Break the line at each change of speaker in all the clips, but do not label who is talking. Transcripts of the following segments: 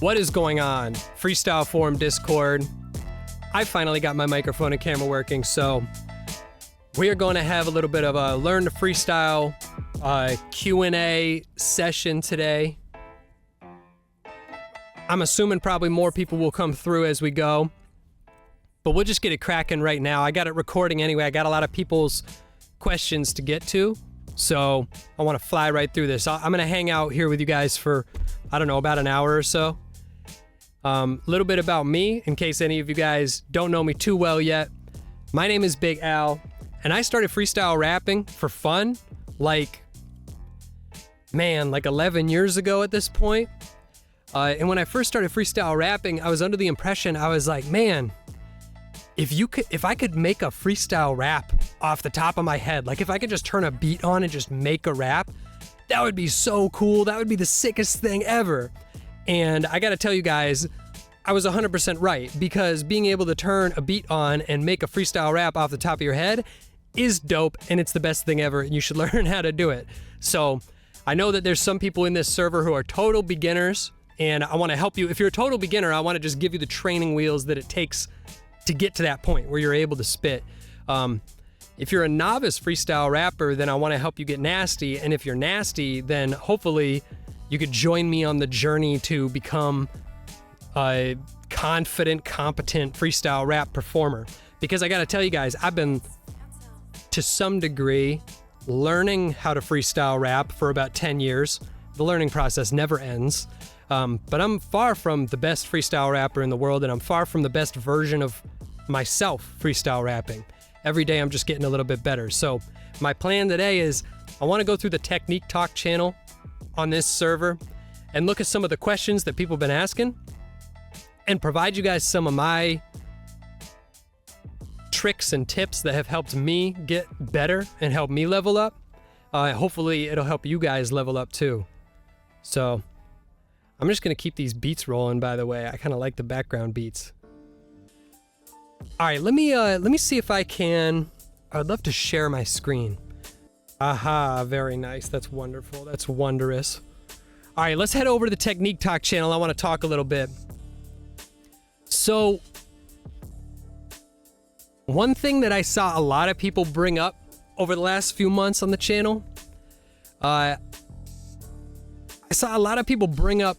What is going on? Freestyle Forum Discord. I finally got my microphone and camera working, so we are going to have a little bit of a Learn to Freestyle Q&A session today. I'm assuming probably more people will come through as we go, but we'll just get it cracking right now. I got it recording anyway. I got a lot of people's questions to get to, so I want to fly right through this. I'm going to hang out here with you guys for, I don't know, about an hour or so. A little bit about me, in case any of you guys don't know me too well yet. My name is Big Al, and I started freestyle rapping for fun, like 11 years ago at this point. And when I first started freestyle rapping, I was under the impression, I was like, man, if I could make a freestyle rap off the top of my head, like if I could just turn a beat on and just make a rap, that would be so cool. That would be the sickest thing ever. And I gotta tell you guys, I was 100% right, because being able to turn a beat on and make a freestyle rap off the top of your head is dope, and it's the best thing ever, and you should learn how to do it. So I know that there's some people in this server who are total beginners, and I wanna help you. If you're a total beginner, I wanna just give you the training wheels that it takes to get to that point where you're able to spit. If you're a novice freestyle rapper, then I wanna help you get nasty, and if you're nasty, then hopefully you could join me on the journey to become a confident, competent freestyle rap performer. Because I gotta tell you guys, I've been, to some degree, learning how to freestyle rap for about 10 years. The learning process never ends. But I'm far from the best freestyle rapper in the world, and I'm far from the best version of myself freestyle rapping. Every day I'm just getting a little bit better. So my plan today is I wanna go through the Technique Talk channel on this server and look at some of the questions that people have been asking and provide you guys some of my tricks and tips that have helped me get better and help me level up. Hopefully it'll help you guys level up too. So I'm just gonna keep these beats rolling, by the way. I kind of like the background beats. All right, let me see if I can. I'd love to share my screen. Aha, very nice. That's wonderful. That's wondrous. All right, let's head over to the Technique Talk channel. I want to talk a little bit. So, one thing that I saw a lot of people bring up over the last few months on the channel, I saw a lot of people bring up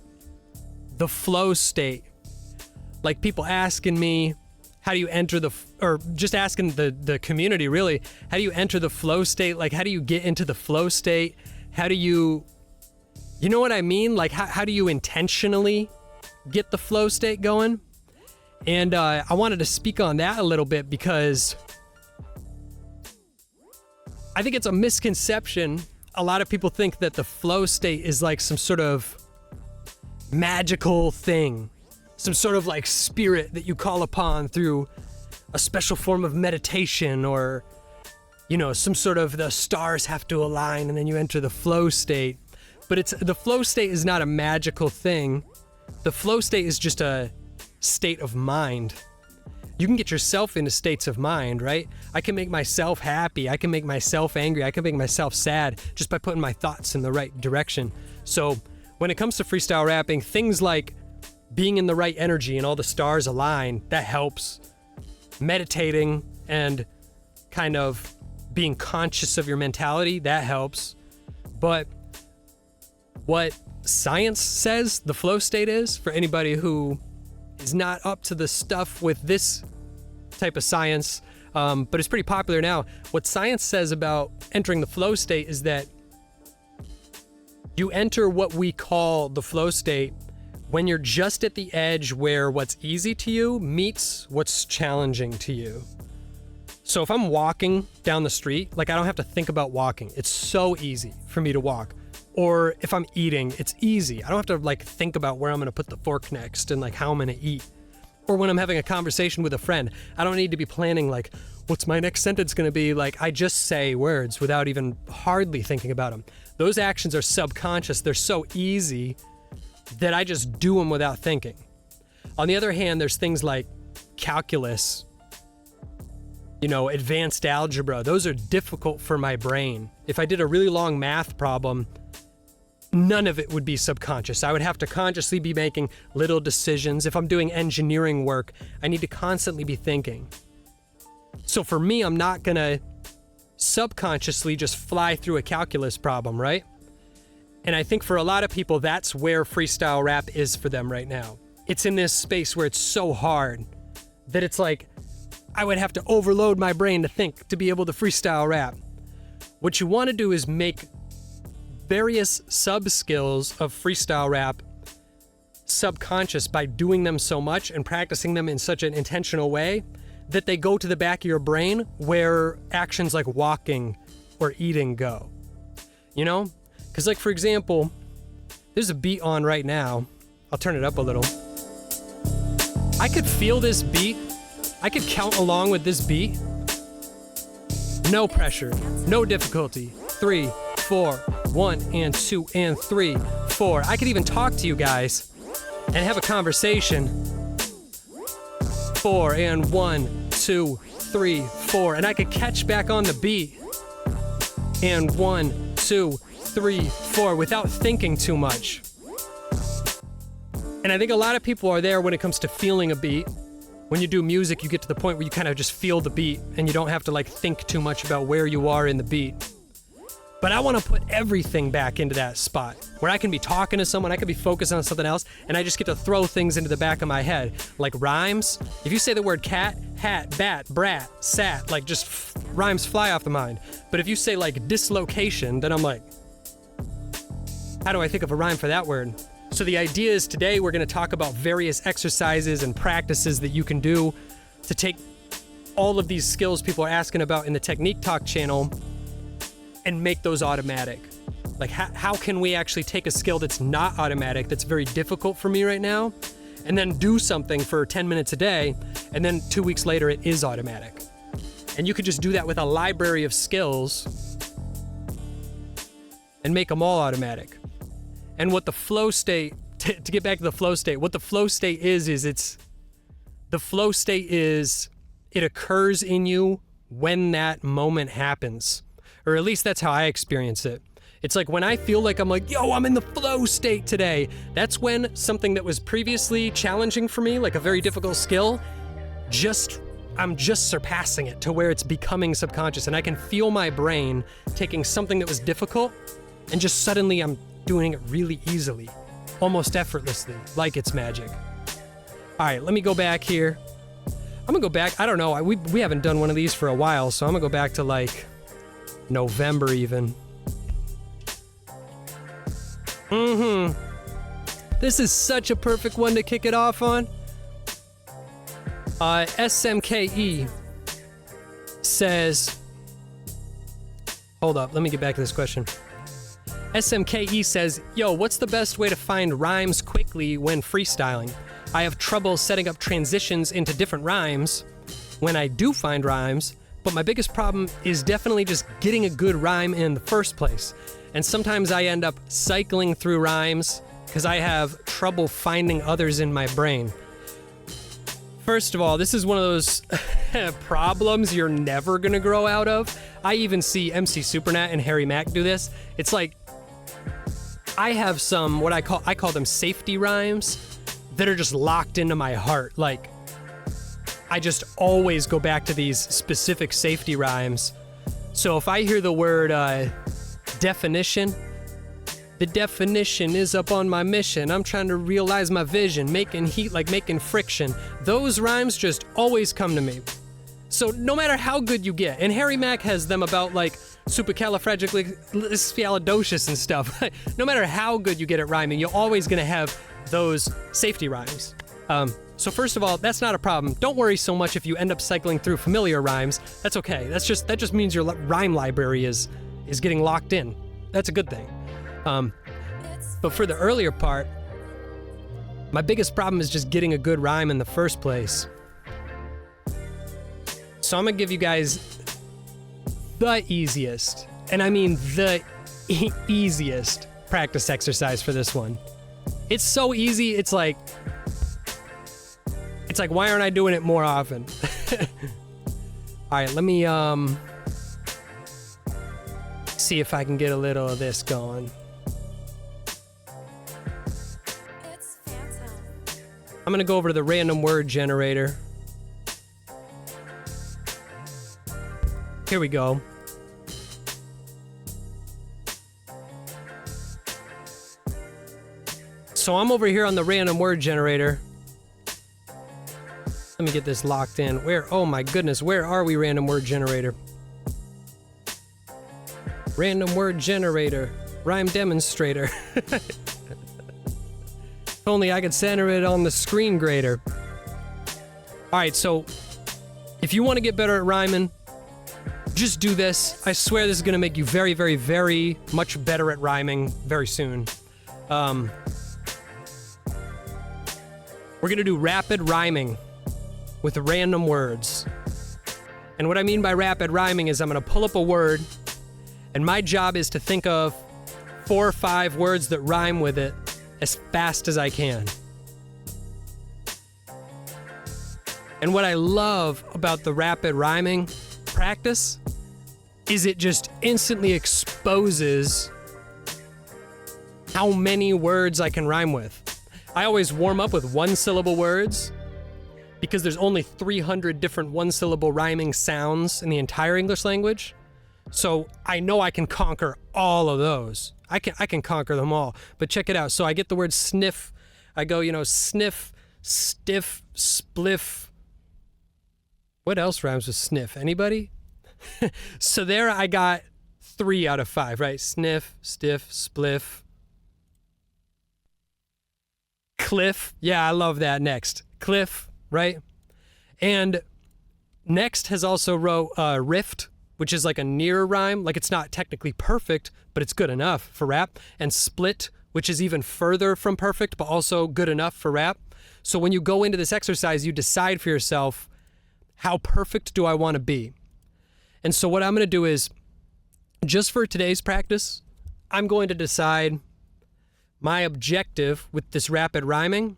the flow state. Like people asking me, how do you enter or just asking the community really, how do you enter the flow state? Like, how do you get into the flow state? How do you know what I mean? Like, how do you intentionally get the flow state going? And I wanted to speak on that a little bit because I think it's a misconception. A lot of people think that the flow state is like some sort of magical thing, some sort of like spirit that you call upon through a special form of meditation, or, you know, some sort of the stars have to align and then you enter the flow state. But the flow state is not a magical thing. The flow state is just a state of mind. You can get yourself into states of mind, right? I can make myself happy. I can make myself angry. I can make myself sad just by putting my thoughts in the right direction. So when it comes to freestyle rapping, things like being in the right energy and all the stars align, that helps. Meditating and kind of being conscious of your mentality, that helps. But what science says the flow state is, for anybody who is not up to the stuff with this type of science, but it's pretty popular now. What science says about entering the flow state is that you enter what we call the flow state when you're just at the edge where what's easy to you meets what's challenging to you. So if I'm walking down the street, like I don't have to think about walking. It's so easy for me to walk. Or if I'm eating, it's easy. I don't have to like think about where I'm gonna put the fork next and like how I'm gonna eat. Or when I'm having a conversation with a friend, I don't need to be planning like, what's my next sentence gonna be? Like, I just say words without even hardly thinking about them. Those actions are subconscious. They're so easy that I just do them without thinking. On the other hand, there's things like calculus, you know, advanced algebra. Those are difficult for my brain. If I did a really long math problem, none of it would be subconscious. I would have to consciously be making little decisions. If I'm doing engineering work, I need to constantly be thinking. So for me, I'm not gonna subconsciously just fly through a calculus problem, right? And I think for a lot of people, that's where freestyle rap is for them right now. It's in this space where it's so hard that it's like, I would have to overload my brain to think to be able to freestyle rap. What you want to do is make various sub-skills of freestyle rap subconscious by doing them so much and practicing them in such an intentional way that they go to the back of your brain where actions like walking or eating go. You know? Because like, for example, there's a beat on right now. I'll turn it up a little. I could feel this beat. I could count along with this beat. No pressure, no difficulty. 3, 4, 1 and 2 and 3, 4. I could even talk to you guys and have a conversation. 4 and 1, 2, 3, 4. And I could catch back on the beat. And 1, 2, 3, 4 without thinking too much. And I think a lot of people are there when it comes to feeling a beat. When you do music, you get to the point where you kind of just feel the beat and you don't have to like think too much about where you are in the beat. But I want to put everything back into that spot where I can be talking to someone, I could be focused on something else, and I just get to throw things into the back of my head. Like rhymes. If you say the word cat, hat, bat, brat, sat, like just rhymes fly off the mind. But if you say like dislocation, then I'm like, how do I think of a rhyme for that word? So the idea is today we're going to talk about various exercises and practices that you can do to take all of these skills people are asking about in the Technique Talk channel and make those automatic. Like how can we actually take a skill that's not automatic, that's very difficult for me right now, and then do something for 10 minutes a day, and then 2 weeks later it is automatic. And you could just do that with a library of skills and make them all automatic. And what the flow state, to get back to the flow state, what the flow state is the flow state is, it occurs in you when that moment happens. Or at least that's how I experience it. It's like when I feel like I'm like, yo, I'm in the flow state today. That's when something that was previously challenging for me, like a very difficult skill, I'm just surpassing it to where it's becoming subconscious. And I can feel my brain taking something that was difficult and just suddenly I'm doing it really easily, almost effortlessly, like it's magic. All right, let me go back here. I'm gonna go back, I don't know, we haven't done one of these for a while, so I'm gonna go back to like November even. This is such a perfect one to kick it off on. SMKE says, hold up, let me get back to this question. SMKE says, yo, what's the best way to find rhymes quickly when freestyling? I have trouble setting up transitions into different rhymes when I do find rhymes, but my biggest problem is definitely just getting a good rhyme in the first place. And sometimes I end up cycling through rhymes because I have trouble finding others in my brain. First of all, this is one of those problems you're never gonna grow out of. I even see MC Supernat and Harry Mack do this. It's like, I have some, what I call them safety rhymes that are just locked into my heart. Like, I just always go back to these specific safety rhymes. So if I hear the word definition, the definition is up on my mission. I'm trying to realize my vision, making heat like making friction. Those rhymes just always come to me. So no matter how good you get, and Harry Mack has them about like supercalifragilisticexpialidocious and stuff. No matter how good you get at rhyming, you're always gonna have those safety rhymes. So first of all, that's not a problem. Don't worry so much if you end up cycling through familiar rhymes. That's okay. That just means your rhyme library is getting locked in. That's a good thing. But for the earlier part, my biggest problem is just getting a good rhyme in the first place. So I'm gonna give you guys the easiest, and I mean the easiest practice exercise for this one. It's so easy, it's like, why aren't I doing it more often? All right, let me see if I can get a little of this going. I'm gonna go over to the random word generator. Here we go. So I'm over here on the random word generator. Let me get this locked in. Oh my goodness, where are we, random word generator? Random word generator. Rhyme demonstrator. If only I could center it on the screen grader. Alright, so if you want to get better at rhyming, just do this. I swear this is going to make you very, very, very much better at rhyming very soon. We're going to do rapid rhyming with random words. And what I mean by rapid rhyming is I'm going to pull up a word, and my job is to think of 4 or 5 words that rhyme with it as fast as I can. And what I love about the rapid rhyming practice is it just instantly exposes how many words I can rhyme with. I always warm up with 1-syllable words because there's only 300 different 1-syllable rhyming sounds in the entire English language. So I know I can conquer all of those. I can conquer them all. But check it out. So I get the word sniff. I go, sniff, stiff, spliff. What else rhymes with sniff? Anybody? So there I got 3 out of 5, right? Sniff, stiff, spliff. Cliff. Yeah, I love that. Next. Cliff, right? And next has also rift, which is like a near rhyme. Like it's not technically perfect, but it's good enough for rap. And split, which is even further from perfect, but also good enough for rap. So when you go into this exercise, you decide for yourself, how perfect do I want to be? And so what I'm going to do is, just for today's practice, I'm going to decide my objective with this rapid rhyming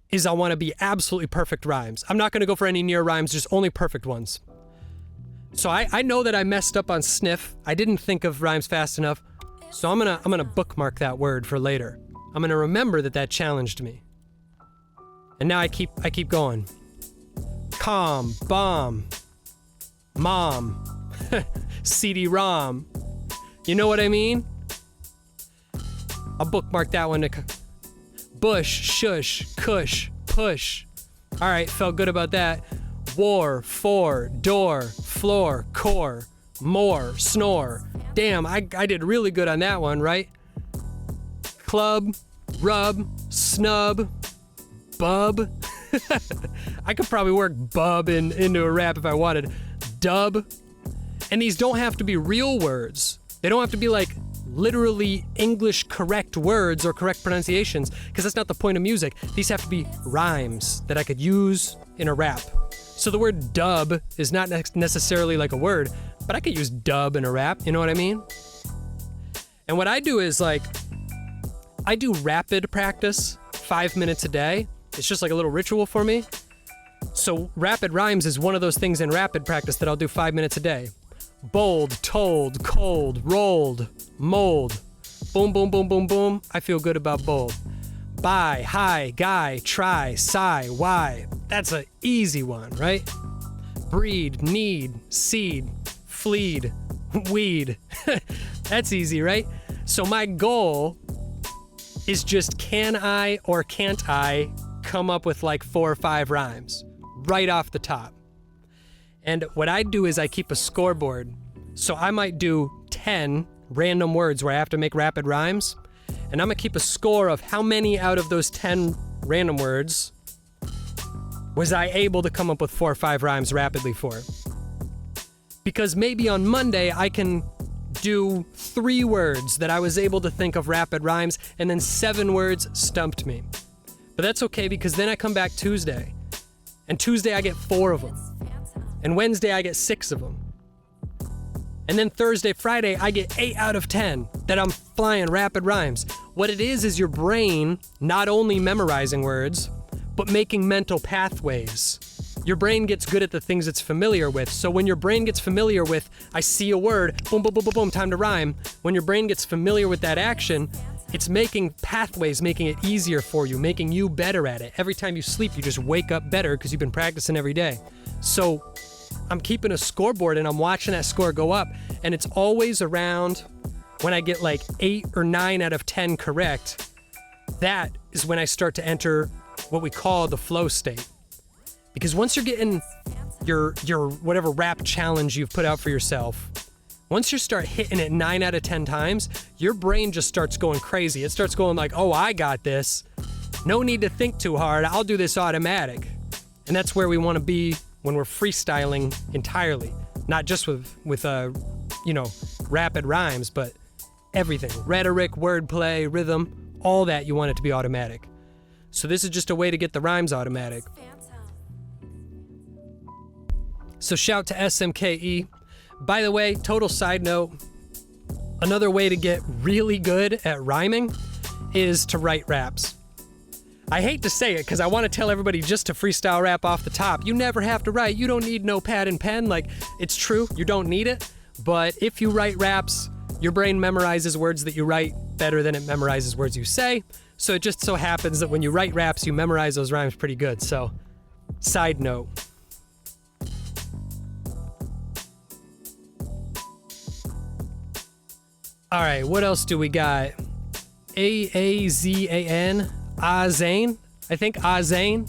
is I want to be absolutely perfect rhymes. I'm not going to go for any near rhymes, just only perfect ones. So I know that I messed up on sniff. I didn't think of rhymes fast enough. So I'm gonna bookmark that word for later. I'm gonna remember that challenged me. And now I keep going. Calm, bomb, mom, CD-ROM. You know what I mean? I'll bookmark that one. Bush, shush, cush, push. All right, felt good about that. War, for, door, floor, core, more, snore. Damn, I did really good on that one, right? Club, rub, snub, bub. I could probably work bub into a rap if I wanted. Dub. And these don't have to be real words. They don't have to be like literally English correct words or correct pronunciations, because that's not the point of music. These have to be rhymes that I could use in a rap. So the word dub is not necessarily like a word, but I could use dub in a rap, you know what I mean? And what I do is I do rapid practice 5 minutes a day. It's just like a little ritual for me. So rapid rhymes is one of those things in rapid practice that I'll do 5 minutes a day. Bold, told, cold, rolled, mold. Boom, boom, boom, boom, boom. I feel good about bold. Buy, high, guy, try, sigh, why. That's an easy one, right? Breed, need, seed, fleed, weed. That's easy, right? So my goal is just, can I or can't I come up with like 4 or 5 rhymes right off the top? And what I do is I keep a scoreboard. So I might do 10 random words where I have to make rapid rhymes. And I'm gonna keep a score of how many out of those 10 random words was I able to come up with 4 or 5 rhymes rapidly for. Because maybe on Monday I can do 3 words that I was able to think of rapid rhymes, and then 7 words stumped me. But that's okay, because then I come back Tuesday. And Tuesday I get 4 of them. And Wednesday I get 6 of them. And then Thursday, Friday, I get 8 out of 10 that I'm flying rapid rhymes. What it is your brain not only memorizing words, but making mental pathways. Your brain gets good at the things it's familiar with. So when your brain gets familiar with, I see a word, boom, boom, boom, boom, boom, time to rhyme. When your brain gets familiar with that action, It's making pathways, making it easier for you, making you better at it. Every time you sleep, you just wake up better because you've been practicing every day. So I'm keeping a scoreboard and I'm watching that score go up, and it's always around when I get like 8 or 9 out of 10 correct. That is when I start to enter what we call the flow state. Because once you're getting your whatever rap challenge you've put out for yourself, once you start hitting it 9 out of 10 times, your brain just starts going crazy. It starts going like, oh, I got this. No need to think too hard. I'll do this automatic. And that's where we want to be when we're freestyling entirely. Not just with rapid rhymes, but everything. Rhetoric, wordplay, rhythm, all that you want it to be automatic. So this is just a way to get the rhymes automatic. So shout to SMKE. By the way, total side note, another way to get really good at rhyming is to write raps. I hate to say it because I want to tell everybody just to freestyle rap off the top. You never have to write. You don't need no pad and pen. Like, it's true, you don't need it. But if you write raps, your brain memorizes words that you write better than it memorizes words you say. So it just so happens that when you write raps, you memorize those rhymes pretty good. So, side note. All right, what else do we got? Aazan, Azane, I think Azane.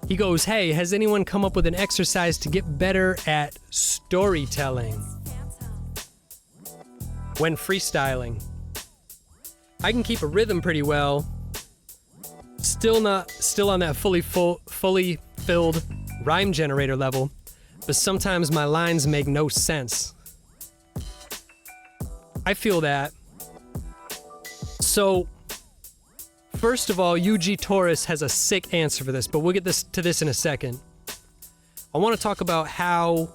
He goes, hey, has anyone come up with an exercise to get better at storytelling when freestyling? I can keep a rhythm pretty well. Still on that fully filled rhyme generator level, but sometimes my lines make no sense. I feel that. So, first of all, UG Taurus has a sick answer for this, but we'll get to this in a second. I want to talk about how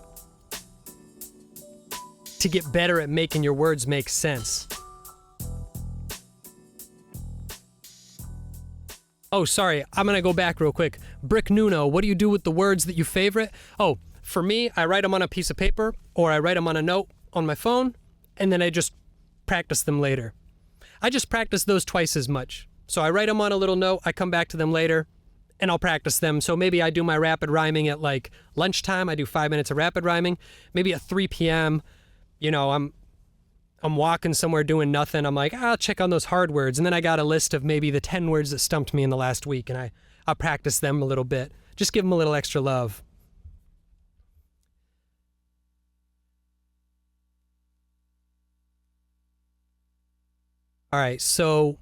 to get better at making your words make sense. Oh, sorry, I'm going to go back real quick. Brick Nuno, what do you do with the words that you favorite? Oh, for me, I write them on a piece of paper, or I write them on a note on my phone, and then I just practice them later. I just practice those twice as much. So I write them on a little note, I come back to them later, and I'll practice them. So maybe I do my rapid rhyming at like lunchtime, I do 5 minutes of rapid rhyming. Maybe at 3 p.m., I'm walking somewhere doing nothing. I'm like, I'll check on those hard words. And then I got a list of maybe the 10 words that stumped me in the last week, and I'll practice them a little bit. Just give them a little extra love. All right, so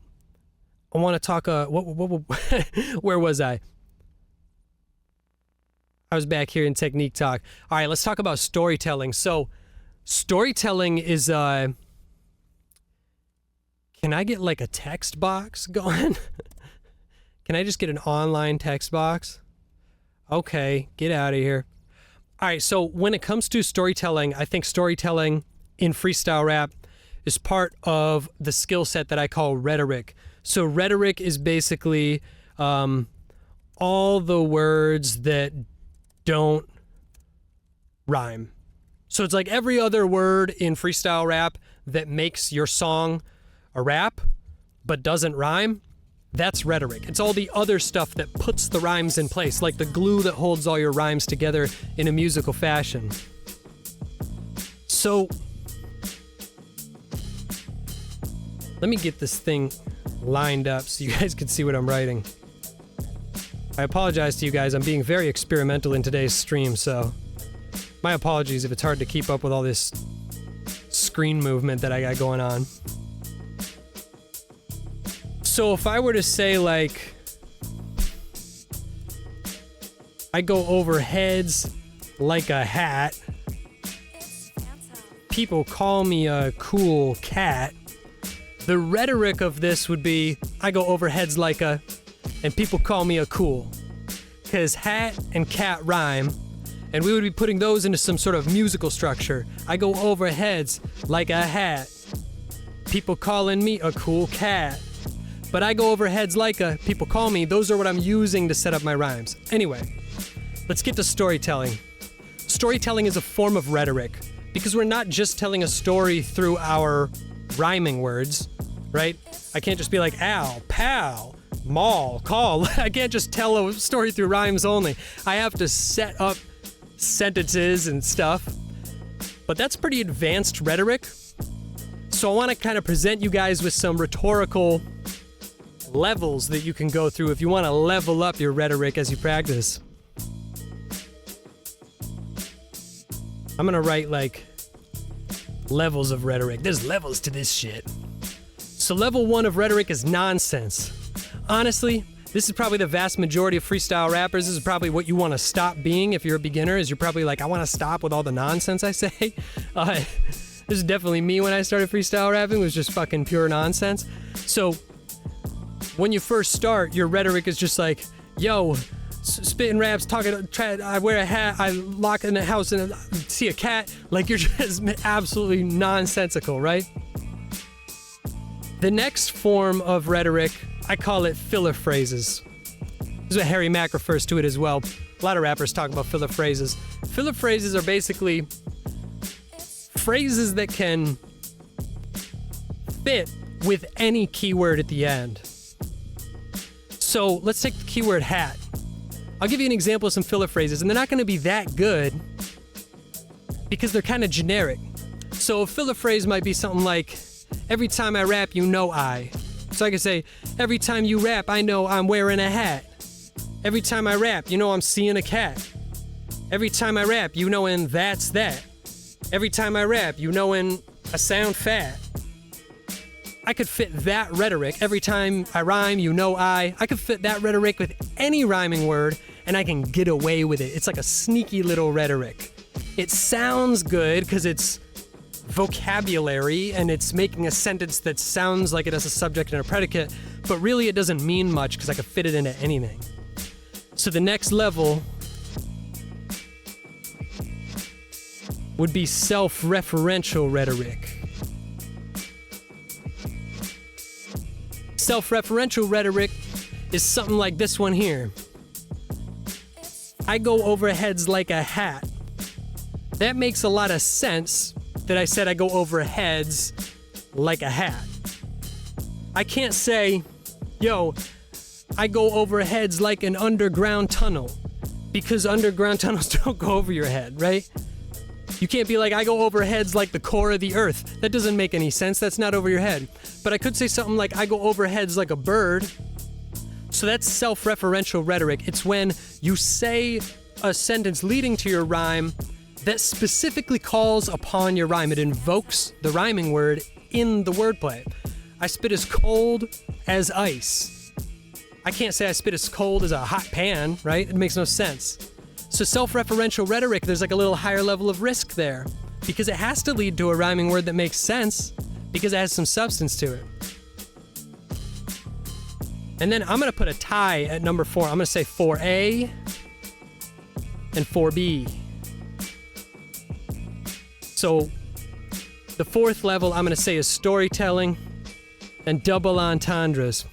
I want to talk. Where was I? I was back here in technique talk. All right, let's talk about storytelling. So, storytelling is. Can I get like a text box going? Can I just get an online text box? Okay, get out of here. All right, so when it comes to storytelling, I think storytelling in freestyle rap is part of the skill set that I call rhetoric. So rhetoric is basically all the words that don't rhyme. So it's like every other word in freestyle rap that makes your song a rap but doesn't rhyme. That's rhetoric. It's all the other stuff that puts the rhymes in place, like the glue that holds all your rhymes together in a musical fashion. So let me get this thing lined up so you guys can see what I'm writing. I apologize to you guys. I'm being very experimental in today's stream, so my apologies if it's hard to keep up with all this screen movement that I got going on. So if I were to say, like, I go over heads like a hat, people call me a cool cat, the rhetoric of this would be, I go over heads like a, and people call me a cool. Because hat and cat rhyme, and we would be putting those into some sort of musical structure. I go over heads like a hat. People calling me a cool cat. But I go over heads like a, people call me, those are what I'm using to set up my rhymes. Anyway, let's get to storytelling. Storytelling is a form of rhetoric, because we're not just telling a story through our rhyming words. right? I can't just be like, ow, pow, mall, call. I can't just tell a story through rhymes only. I have to set up sentences and stuff. But that's pretty advanced rhetoric. So I want to kind of present you guys with some rhetorical levels that you can go through if you want to level up your rhetoric as you practice. I'm gonna write like levels of rhetoric. There's levels to this shit. So level 1 of rhetoric is nonsense. Honestly, this is probably the vast majority of freestyle rappers. This is probably what you want to stop being if you're a beginner, is you're probably like, I want to stop with all the nonsense I say. This is definitely me when I started freestyle rapping. It was just fucking pure nonsense. So when you first start, your rhetoric is just like, yo, spitting raps, talking, I wear a hat, I lock in the house and see a cat. Like, you're just absolutely nonsensical, right? The next form of rhetoric, I call it filler phrases. This is what Harry Mack refers to it as well. A lot of rappers talk about filler phrases. Filler phrases are basically phrases that can fit with any keyword at the end. So let's take the keyword hat. I'll give you an example of some filler phrases, and they're not going to be that good because they're kind of generic. So a filler phrase might be something like, every time I rap, you know I. So I can say, every time you rap, I know I'm wearing a hat. Every time I rap, you know I'm seeing a cat. Every time I rap, you knowin' that's that. Every time I rap, you knowin' I sound fat. I could fit that rhetoric. Every time I rhyme, you know I could fit that rhetoric with any rhyming word, and I can get away with it. It's like a sneaky little rhetoric. It sounds good because it's vocabulary and it's making a sentence that sounds like it has a subject and a predicate, but really it doesn't mean much because I could fit it into anything. So the next level would be self-referential rhetoric. Self-referential rhetoric is something like this one here. I go over heads like a hat. That makes a lot of sense that I said I go over heads like a hat. I can't say, yo, I go over heads like an underground tunnel, because underground tunnels don't go over your head, right? You can't be like, I go over heads like the core of the earth. That doesn't make any sense. That's not over your head. But I could say something like, I go over heads like a bird. So that's self-referential rhetoric. It's when you say a sentence leading to your rhyme that specifically calls upon your rhyme. It invokes the rhyming word in the wordplay. I spit as cold as ice. I can't say I spit as cold as a hot pan, right? It makes no sense. So self-referential rhetoric, there's like a little higher level of risk there because it has to lead to a rhyming word that makes sense because it has some substance to it. And then I'm gonna put a tie at number 4. I'm gonna say 4A and 4B. So the 4th level I'm gonna say is storytelling and double entendres.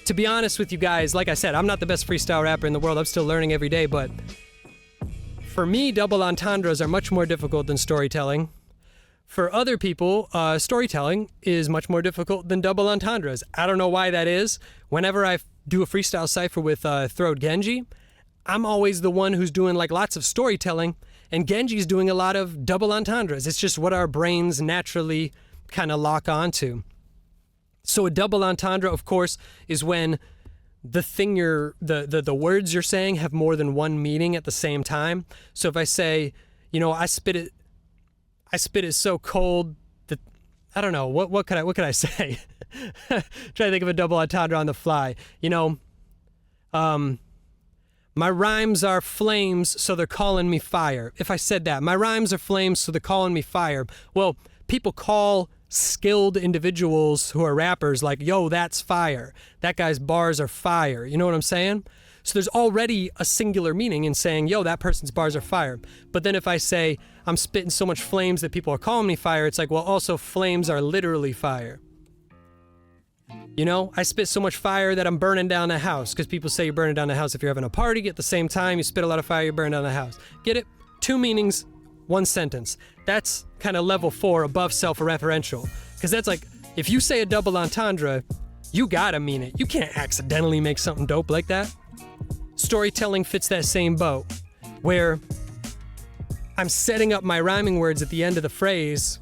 To be honest with you guys, like I said, I'm not the best freestyle rapper in the world. I'm still learning every day, but for me, double entendres are much more difficult than storytelling. For other people, storytelling is much more difficult than double entendres. I don't know why that is. Whenever I do a freestyle cypher with Throwed Genji, I'm always the one who's doing like lots of storytelling, and Genji's doing a lot of double entendres. It's just what our brains naturally kind of lock onto. So a double entendre, of course, is when the thing the words you're saying have more than one meaning at the same time. So if I say, you know, I spit it so cold that, I don't know, what could I say? Try to think of a double entendre on the fly. You know, my rhymes are flames, so they're calling me fire. If I said that, my rhymes are flames, so they're calling me fire. Well, people call skilled individuals who are rappers like, yo, that's fire. That guy's bars are fire. You know what I'm saying? So there's already a singular meaning in saying, yo, that person's bars are fire. But then if I say, I'm spitting so much flames that people are calling me fire, it's like, well, also flames are literally fire. You know, I spit so much fire that I'm burning down the house, because people say you're burning down the house if you're having a party. At the same time, you spit a lot of fire, you burn down the house. Get it? 2 meanings, 1 sentence. That's kind of level 4 above self-referential, because that's like If you say a double entendre, you gotta mean it. You can't accidentally make something dope like that. Storytelling fits that same boat, where I'm setting up my rhyming words at the end of the phrase,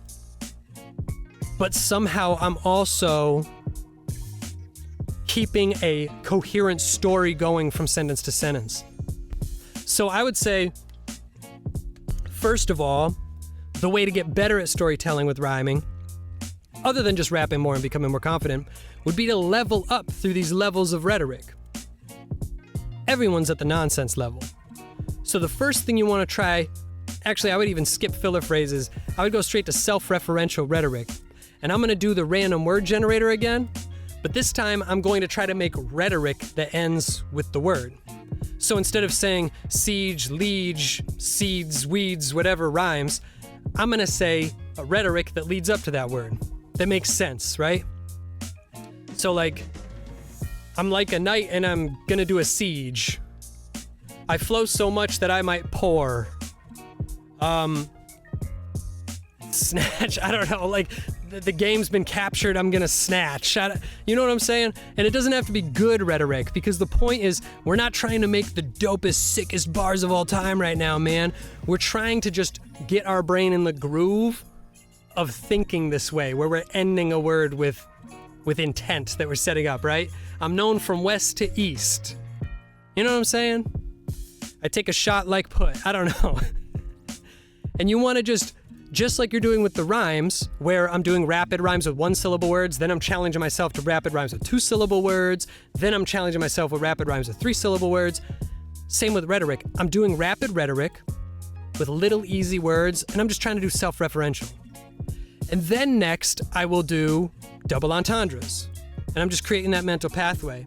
but somehow I'm also keeping a coherent story going from sentence to sentence. So I would say, first of all, the way to get better at storytelling with rhyming, other than just rapping more and becoming more confident, would be to level up through these levels of rhetoric. Everyone's at the nonsense level. So the first thing you want to try, actually I would even skip filler phrases, I would go straight to self-referential rhetoric. And I'm going to do the random word generator again, but this time I'm going to try to make rhetoric that ends with the word. So instead of saying siege, liege, seeds, weeds, whatever rhymes, I'm going to say a rhetoric that leads up to that word. That makes sense, right? So like, I'm like a knight and I'm going to do a siege. I flow so much that I might pour. Snatch, I don't know, like the game's been captured, I'm gonna snatch. You know what I'm saying? And it doesn't have to be good rhetoric, because the point is, we're not trying to make the dopest, sickest bars of all time right now, man. We're trying to just get our brain in the groove of thinking this way, where we're ending a word with intent that we're setting up, right? I'm known from west to east. You know what I'm saying? I take a shot like put, I don't know. And you wanna just like you're doing with the rhymes, where I'm doing rapid rhymes with 1-syllable words, then I'm challenging myself to rapid rhymes with 2-syllable words, then I'm challenging myself with rapid rhymes with 3-syllable words. Same with rhetoric. I'm doing rapid rhetoric with little easy words, and I'm just trying to do self-referential. And then next, I will do double entendres, and I'm just creating that mental pathway.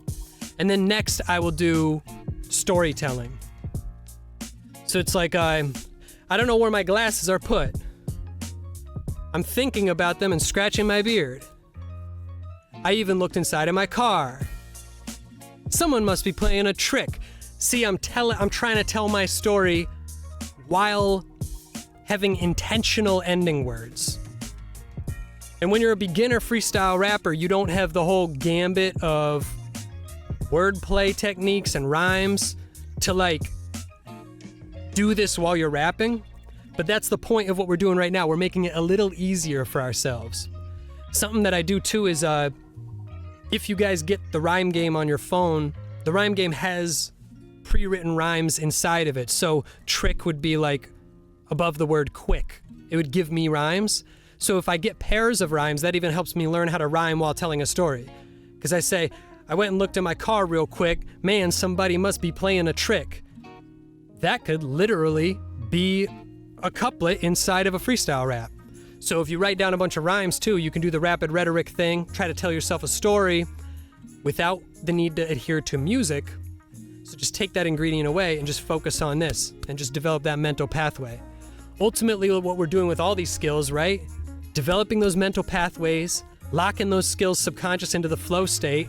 And then next, I will do storytelling. So it's like, I don't know where my glasses are put. I'm thinking about them and scratching my beard. I even looked inside of my car. Someone must be playing a trick. See, I'm trying to tell my story while having intentional ending words. And when you're a beginner freestyle rapper, you don't have the whole gambit of wordplay techniques and rhymes to like do this while you're rapping. But that's the point of what we're doing right now. We're making it a little easier for ourselves. Something that I do too is, if you guys get the rhyme game on your phone, the rhyme game has pre-written rhymes inside of it. So trick would be like above the word quick. It would give me rhymes. So if I get pairs of rhymes, that even helps me learn how to rhyme while telling a story. Because I say, I went and looked in my car real quick. Man, somebody must be playing a trick. That could literally be a couplet inside of a freestyle rap. So if you write down a bunch of rhymes too, you can do the rapid rhetoric thing, try to tell yourself a story without the need to adhere to music. So just take that ingredient away and just focus on this and just develop that mental pathway. Ultimately, what we're doing with all these skills, right? Developing those mental pathways, locking those skills subconscious into the flow state,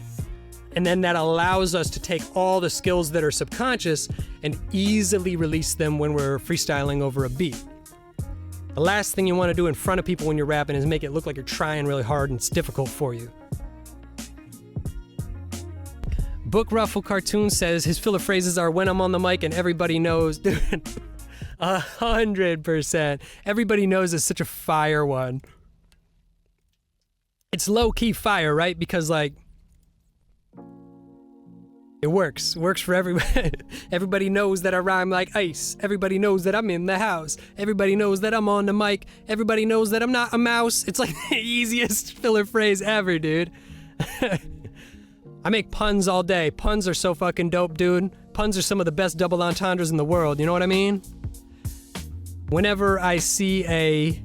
and then that allows us to take all the skills that are subconscious and easily release them when we're freestyling over a beat. The last thing you want to do in front of people when you're rapping is make it look like you're trying really hard and it's difficult for you. Book Ruffle Cartoon says his filler phrases are when I'm on the mic and everybody knows. Dude, 100%. Everybody knows is such a fire one. It's low-key fire, right? Because like, it works. It works for everybody. Everybody knows that I rhyme like ice. Everybody knows that I'm in the house. Everybody knows that I'm on the mic. Everybody knows that I'm not a mouse. It's like the easiest filler phrase ever, dude. I make puns all day. Puns are so fucking dope, dude. Puns are some of the best double entendres in the world. You know what I mean? Whenever I see a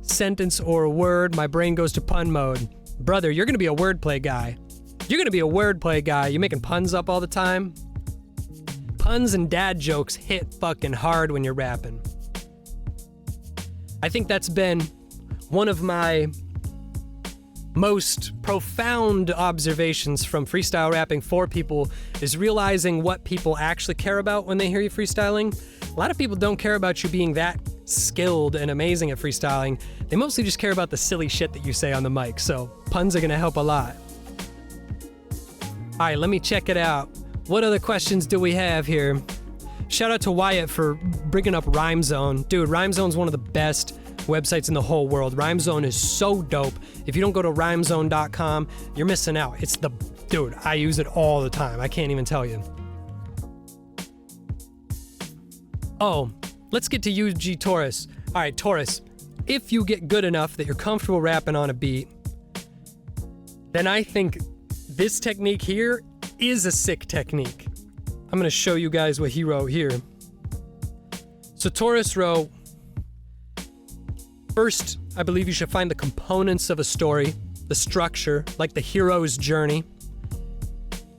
sentence or a word, my brain goes to pun mode. Brother, you're gonna be a wordplay guy. You're gonna be a wordplay guy. You're making puns up all the time. Puns and dad jokes hit fucking hard when you're rapping. I think that's been one of my most profound observations from freestyle rapping for people, is realizing what people actually care about when they hear you freestyling. A lot of people don't care about you being that skilled and amazing at freestyling. They mostly just care about the silly shit that you say on the mic, so puns are gonna help a lot. All right, let me check it out. What other questions do we have here? Shout out to Wyatt for bringing up RhymeZone. Dude, RhymeZone's one of the best websites in the whole world. RhymeZone is so dope. If you don't go to rhymezone.com, you're missing out. Dude, I use it all the time. I can't even tell you. Oh, let's get to UG Taurus. All right, Taurus, if you get good enough that you're comfortable rapping on a beat, then I think this technique here is a sick technique. I'm gonna show you guys what he wrote here. So Taurus wrote, first, I believe you should find the components of a story, the structure, like the hero's journey,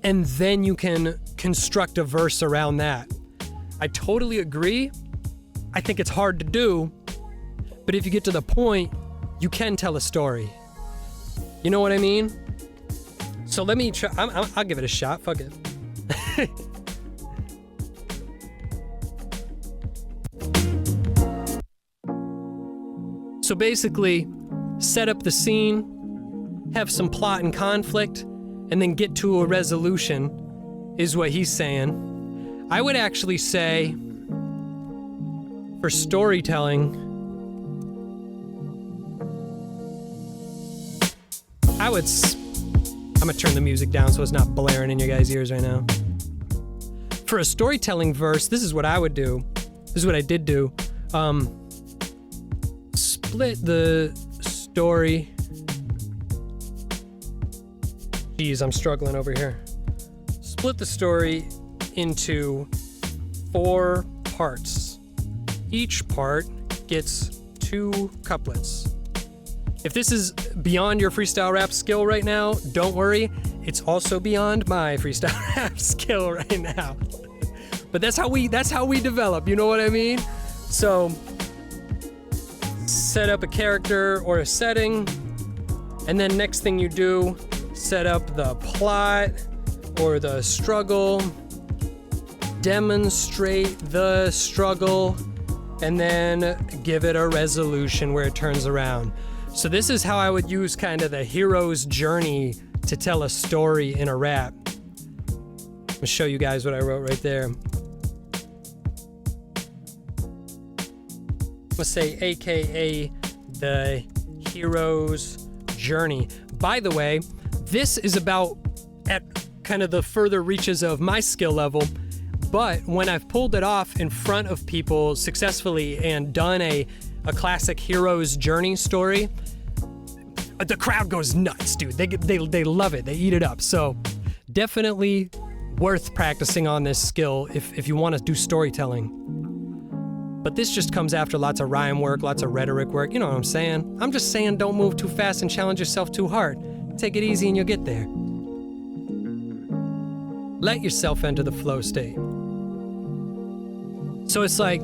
and then you can construct a verse around that. I totally agree. I think it's hard to do, but if you get to the point, you can tell a story. You know what I mean? So let me try, I'll give it a shot, fuck it. So basically, set up the scene, have some plot and conflict, and then get to a resolution, is what he's saying. I would actually say, for storytelling, I'm gonna turn the music down so it's not blaring in your guys' ears right now. For a storytelling verse, this is what I would do. This is what I did do. Split the story. Geez, I'm struggling over here. Split the story into 4 parts. Each part gets 2 couplets. If this is beyond your freestyle rap skill right now, don't worry. It's also beyond my freestyle rap skill right now. But that's how we develop, you know what I mean? So set up a character or a setting, and then next thing you do, set up the plot or the struggle, demonstrate the struggle, and then give it a resolution where it turns around. So this is how I would use kind of the hero's journey to tell a story in a rap. I'm gonna show you guys what I wrote right there. I'm gonna say AKA the hero's journey. By the way, this is about at kind of the further reaches of my skill level, but when I've pulled it off in front of people successfully and done a classic hero's journey story, the crowd goes nuts, dude. They love it. They eat it up. So definitely worth practicing on this skill if you want to do storytelling. But this just comes after lots of rhyme work, lots of rhetoric work. You know what I'm saying? I'm just saying don't move too fast and challenge yourself too hard. Take it easy and you'll get there. Let yourself enter the flow state. So it's like,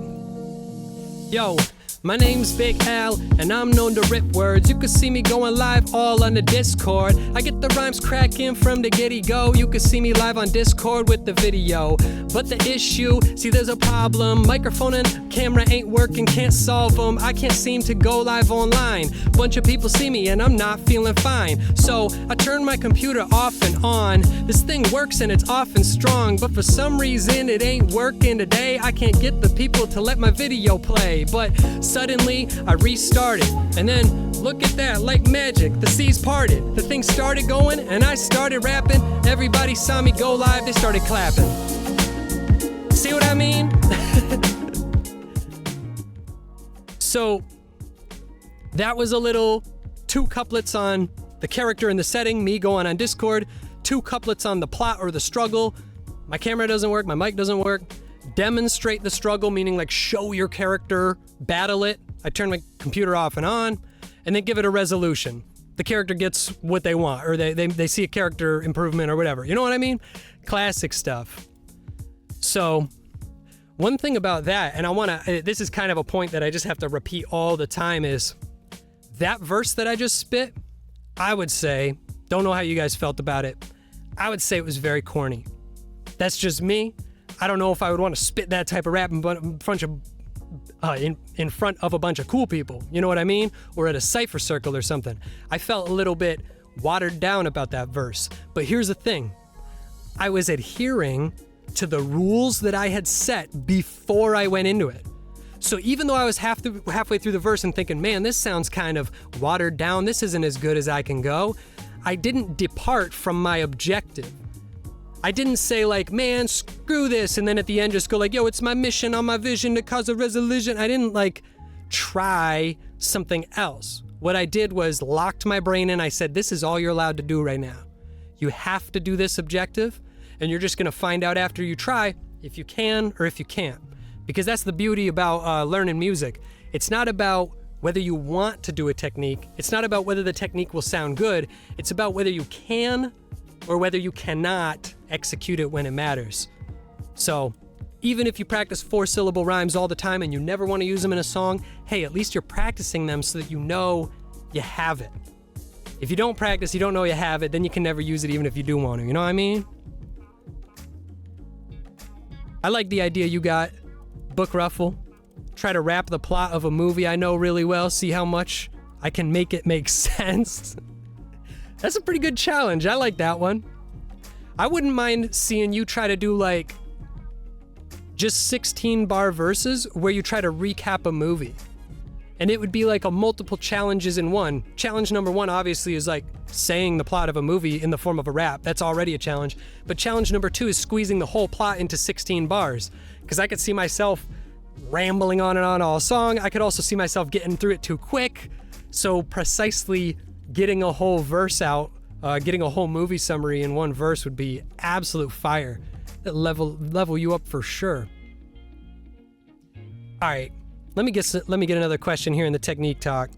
yo, my name's Big Al, and I'm known to rip words. You can see me going live all on the Discord. I get the rhymes cracking from the get-go. You can see me live on Discord with the video. But the issue, see there's a problem. Microphone and camera ain't working, can't solve them. I can't seem to go live online. Bunch of people see me and I'm not feeling fine. So I turn my computer off and on. This thing works and it's off and strong. But for some reason it ain't working today. I can't get the people to let my video play. But suddenly I restarted, and then look at that, like magic, the seas parted. The thing started going and I started rapping. Everybody saw me go live, they started clapping. See what I mean? So that was a little 2 couplets on the character and the setting, me going on Discord, 2 couplets on the plot or the struggle. My camera doesn't work, my mic doesn't work. Demonstrate the struggle, meaning like show your character, battle it. I turn my computer off and on, and then give it a resolution. The character gets what they want, or they see a character improvement or whatever. You know what I mean? Classic stuff. So one thing about that, and this is kind of a point that I just have to repeat all the time, is that verse that I just spit, I would say, don't know how you guys felt about it, I would say it was very corny. That's just me. I don't know if I would want to spit that type of rap in front of in front of a bunch of cool people, you know what I mean? Or at a cypher circle or something. I felt a little bit watered down about that verse. But here's the thing. I was adhering to the rules that I had set before I went into it. So even though I was halfway through the verse and thinking, man, this sounds kind of watered down, this isn't as good as I can go, I didn't depart from my objective. I didn't say like, man, screw this, and then at the end just go like, yo, it's my mission on my vision to cause a resolution. I didn't like try something else. What I did was locked my brain in. I said, this is all you're allowed to do right now. You have to do this objective, and you're just gonna find out after you try if you can or if you can't. Because that's the beauty about learning music. It's not about whether you want to do a technique. It's not about whether the technique will sound good. It's about whether you can or whether you cannot execute it when it matters. So even if you practice 4-syllable rhymes all the time and you never want to use them in a song, hey, at least you're practicing them so that you know you have it. If you don't practice, you don't know you have it, then you can never use it even if you do want to, you know what I mean? I like the idea you got, Book Ruffle. Try to rap the plot of a movie I know really well, see how much I can make it make sense. That's a pretty good challenge. I like that one. I wouldn't mind seeing you try to do like just 16 bar verses where you try to recap a movie. And it would be like a multiple challenges in one. Challenge number 1 obviously is like saying the plot of a movie in the form of a rap. That's already a challenge. But challenge number 2 is squeezing the whole plot into 16 bars. Because I could see myself rambling on and on all song. I could also see myself getting through it too quick. So precisely getting a whole verse out, getting a whole movie summary in one verse would be absolute fire. That level you up for sure. All right, let me get another question here in the technique talk.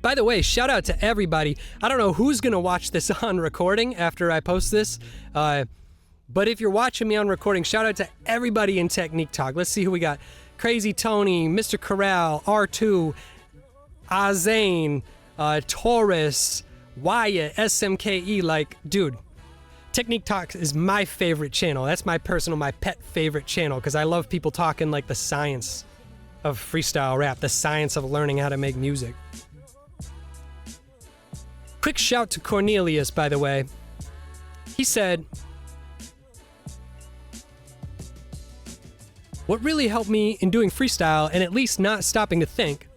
By the way, shout out to everybody. I don't know who's gonna watch this on recording after I post this, but if you're watching me on recording, shout out to everybody in Technique Talk. Let's see who we got. Crazy Tony, Mr. Corral, R2, Azane, Taurus, Wyatt, SMKE. Like, dude, Technique Talk is my favorite channel. That's my pet favorite channel because I love people talking like the science of freestyle rap, the science of learning how to make music. Quick shout to Cornelius, by the way. He said, what really helped me in doing freestyle and at least not stopping to think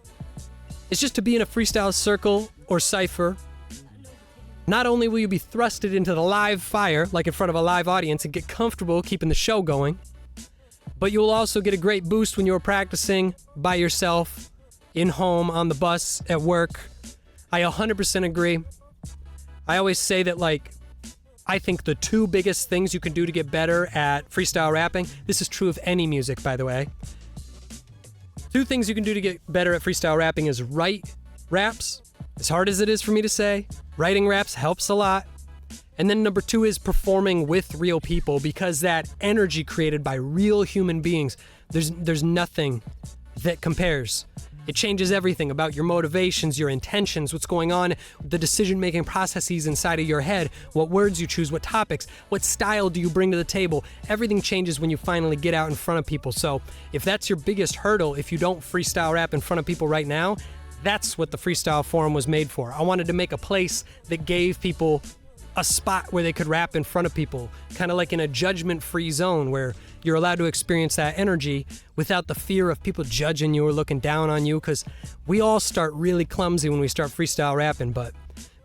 is just to be in a freestyle circle or cypher. Not only will you be thrusted into the live fire, like in front of a live audience, and get comfortable keeping the show going, but you will also get a great boost when you're practicing by yourself, in home, on the bus, at work. I 100% agree. I always say that, like, I think the 2 biggest things you can do to get better at freestyle rapping, this is true of any music, by the way. 2 things you can do to get better at freestyle rapping is write raps. As hard as it is for me to say, writing raps helps a lot. And then number 2 is performing with real people, because that energy created by real human beings, there's nothing that compares. It changes everything about your motivations, your intentions, what's going on, the decision-making processes inside of your head, what words you choose, what topics, what style do you bring to the table. Everything changes when you finally get out in front of people. So if that's your biggest hurdle, if you don't freestyle rap in front of people right now, that's what the Freestyle Forum was made for. I wanted to make a place that gave people a spot where they could rap in front of people, kind of like in a judgment-free zone where you're allowed to experience that energy without the fear of people judging you or looking down on you, because we all start really clumsy when we start freestyle rapping, but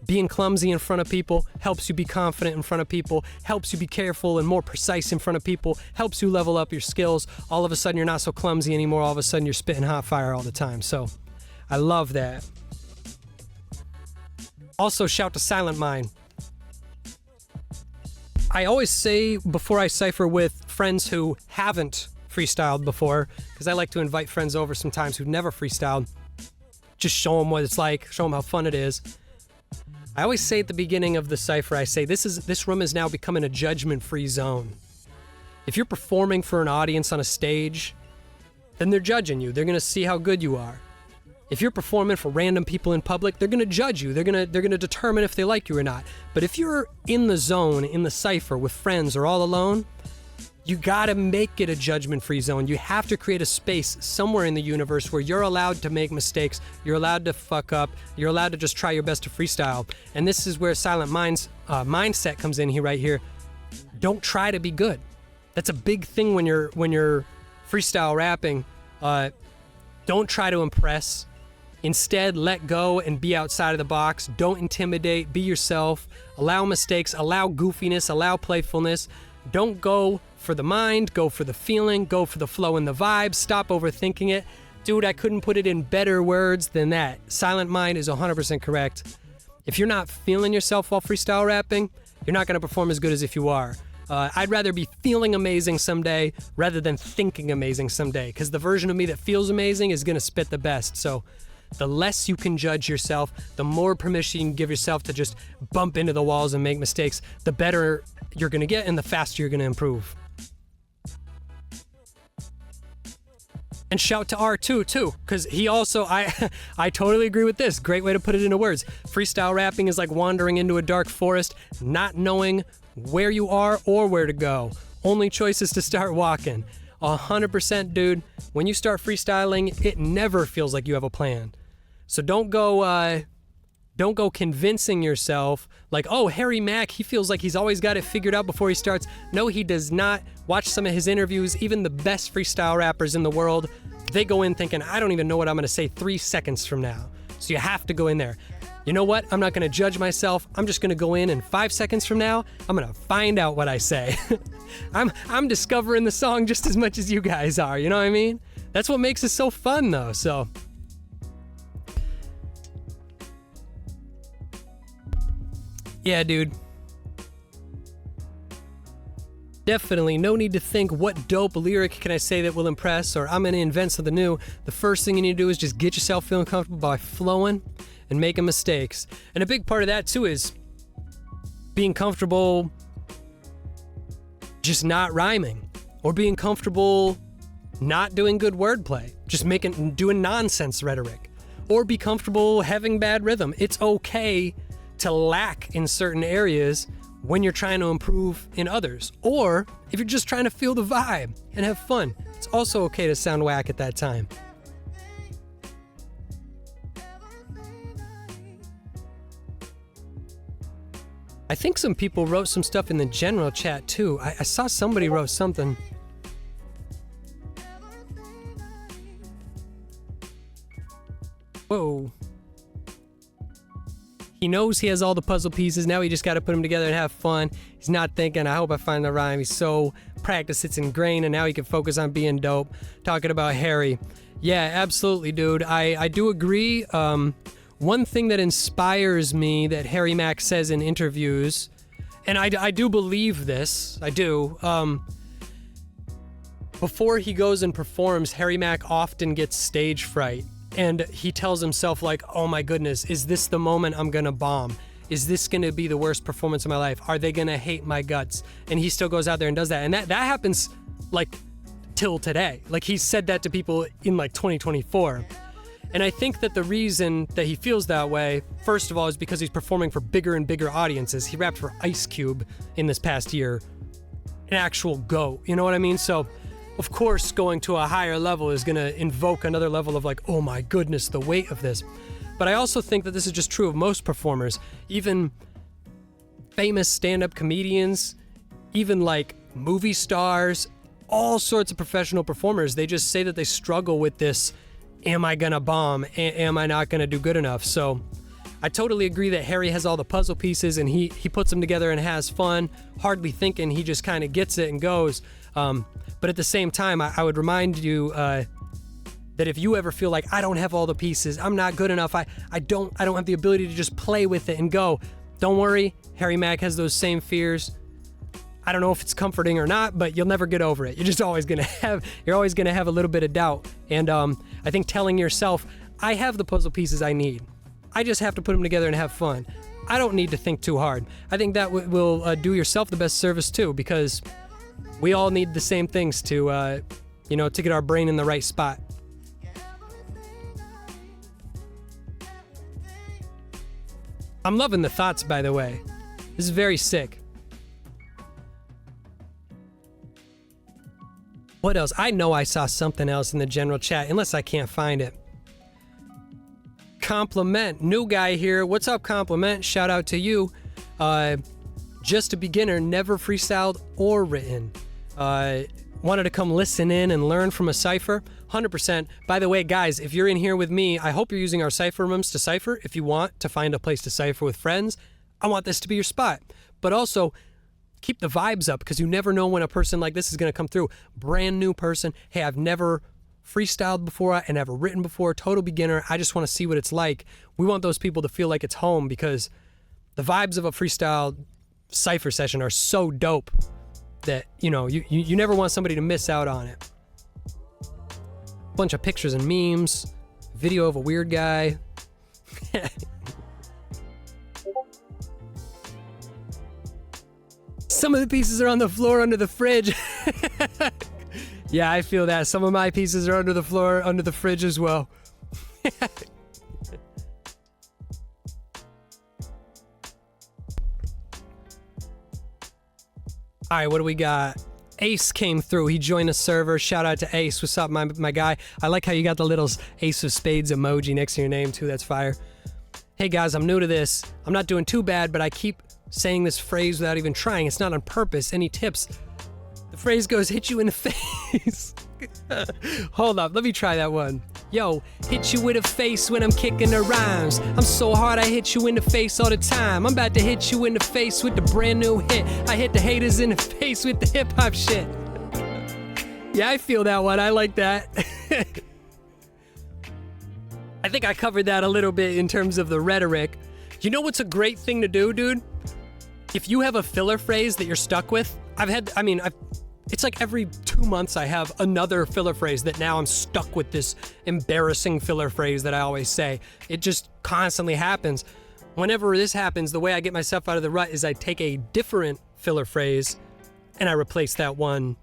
being clumsy in front of people helps you be confident in front of people, helps you be careful and more precise in front of people, helps you level up your skills. All of a sudden you're not so clumsy anymore. All of a sudden you're spitting hot fire all the time. So I love that. Also, shout to Silent Mind. I always say before I cypher with friends who haven't freestyled before, because I like to invite friends over sometimes who've never freestyled, just show them what it's like, show them how fun it is. I always say at the beginning of the cypher, I say this room is now becoming a judgment-free zone. If you're performing for an audience on a stage, then they're judging you. They're gonna see how good you are. If you're performing for random people in public, they're gonna judge you. They're gonna determine if they like you or not. But if you're in the zone, in the cypher with friends or all alone, You gotta make it a judgment-free zone. You have to create a space somewhere in the universe where you're allowed to make mistakes, you're allowed to fuck up, you're allowed to just try your best to freestyle. And this is where Silent Mind's mindset comes in here, right here. Don't try to be good. That's a big thing when you're freestyle rapping. Don't try to impress. Instead, let go and be outside of the box. Don't intimidate, be yourself. Allow mistakes, allow goofiness, allow playfulness. Don't go for the mind, go for the feeling, go for the flow and the vibe. Stop overthinking it. Dude, I couldn't put it in better words than that. Silent Mind is 100% correct. If you're not feeling yourself while freestyle rapping, you're not going to perform as good as if you are. I'd rather be feeling amazing someday rather than thinking amazing someday, because the version of me that feels amazing is going to spit the best. So the less you can judge yourself, the more permission you can give yourself to just bump into the walls and make mistakes, the better you're going to get and the faster you're going to improve. And shout to R2 too, because he also, I totally agree with this. Great way to put it into words. Freestyle rapping is like wandering into a dark forest, not knowing where you are or where to go. Only choice is to start walking. 100%, dude. When you start freestyling, it never feels like you have a plan. So don't go convincing yourself like, oh, Harry Mack, he feels like he's always got it figured out before he starts. No, he does not. Watch some of his interviews. Even the best freestyle rappers in the world, they go in thinking, I don't even know what I'm going to say 3 seconds from now. So you have to go in there. You know what? I'm not going to judge myself. I'm just going to go in and 5 seconds from now, I'm going to find out what I say. I'm discovering the song just as much as you guys are. You know what I mean? That's what makes it so fun, though. So yeah, dude. Definitely no need to think, what dope lyric can I say that will impress, or I'm going to invent something new. The first thing you need to do is just get yourself feeling comfortable by flowing and making mistakes. And a big part of that too is being comfortable just not rhyming, or being comfortable not doing good wordplay, just doing nonsense rhetoric, or be comfortable having bad rhythm. It's okay to lack in certain areas when you're trying to improve in others, or if you're just trying to feel the vibe and have fun, it's also okay to sound whack at that time. I think some people wrote some stuff in the general chat too. I saw somebody wrote something. Whoa. He knows he has all the puzzle pieces. Now he just got to put them together and have fun. He's not thinking, I hope I find the rhyme. He's so practiced, it's ingrained, and now he can focus on being dope. Talking about Harry. Yeah, absolutely, dude. I do agree. One thing that inspires me that Harry Mack says in interviews, and I do believe this, I do. Before he goes and performs, Harry Mack often gets stage fright. And he tells himself like, oh my goodness, is this the moment I'm gonna bomb? Is this gonna be the worst performance of my life? Are they gonna hate my guts? And he still goes out there and does that. And that happens like till today. Like he's said that to people in like 2024. And I think that the reason that he feels that way, first of all, is because he's performing for bigger and bigger audiences. He rapped for Ice Cube in this past year, an actual GOAT, you know what I mean? So of course, going to a higher level is going to invoke another level of like, oh my goodness, the weight of this. But I also think that this is just true of most performers. Even famous stand-up comedians, even like movie stars, all sorts of professional performers, they just say that they struggle with this, am I going to bomb? Am I not going to do good enough? So I totally agree that Harry has all the puzzle pieces and he puts them together and has fun, hardly thinking, he just kind of gets it and goes. But at the same time, I would remind you that if you ever feel like I don't have all the pieces, I'm not good enough, I don't have the ability to just play with it and go, don't worry, Harry Mack has those same fears. I don't know if it's comforting or not, but you'll never get over it. You're always gonna have a little bit of doubt. And I think telling yourself, I have the puzzle pieces I need. I just have to put them together and have fun. I don't need to think too hard. I think that will do yourself the best service too, because we all need the same things to get our brain in the right spot. I'm loving the thoughts, by the way. This is very sick. What else? I know I saw something else in the general chat, unless I can't find it. Compliment. New guy here. What's up, Compliment? Shout out to you. Just a beginner, never freestyled or written. Wanted to come listen in and learn from a cypher. 100%. By the way, guys, if you're in here with me, I hope you're using our cypher rooms to cypher. If you want to find a place to cypher with friends, I want this to be your spot. But also, keep the vibes up, because you never know when a person like this is going to come through. Brand new person. Hey, I've never freestyled before and never written before. Total beginner. I just want to see what it's like. We want those people to feel like it's home, because the vibes of a freestyle cypher session are so dope that, you know, you never want somebody to miss out on it. Bunch of pictures and memes, video of a weird guy. Some of the pieces are on the floor under the fridge. Yeah, I feel that. Some of my pieces are under the floor, under the fridge as well. All right, what do we got? Ace came through. He joined the server. Shout out to Ace. What's up, my guy? I like how you got the little Ace of Spades emoji next to your name, too. That's fire. Hey, guys, I'm new to this. I'm not doing too bad, but I keep saying this phrase without even trying. It's not on purpose. Any tips? The phrase goes, hit you in the face. Hold up. Let me try that one. Yo, hit you with a face when I'm kicking the rhymes. I'm so hard I hit you in the face all the time. I'm about to hit you in the face with the brand new hit. I hit the haters in the face with the hip hop shit. Yeah, I feel that one. I like that. I think I covered that a little bit in terms of the rhetoric. You know what's a great thing to do, dude? If you have a filler phrase that you're stuck with, it's like every 2 months I have another filler phrase that now I'm stuck with this embarrassing filler phrase that I always say. It just constantly happens. Whenever this happens, the way I get myself out of the rut is I take a different filler phrase and I replace that one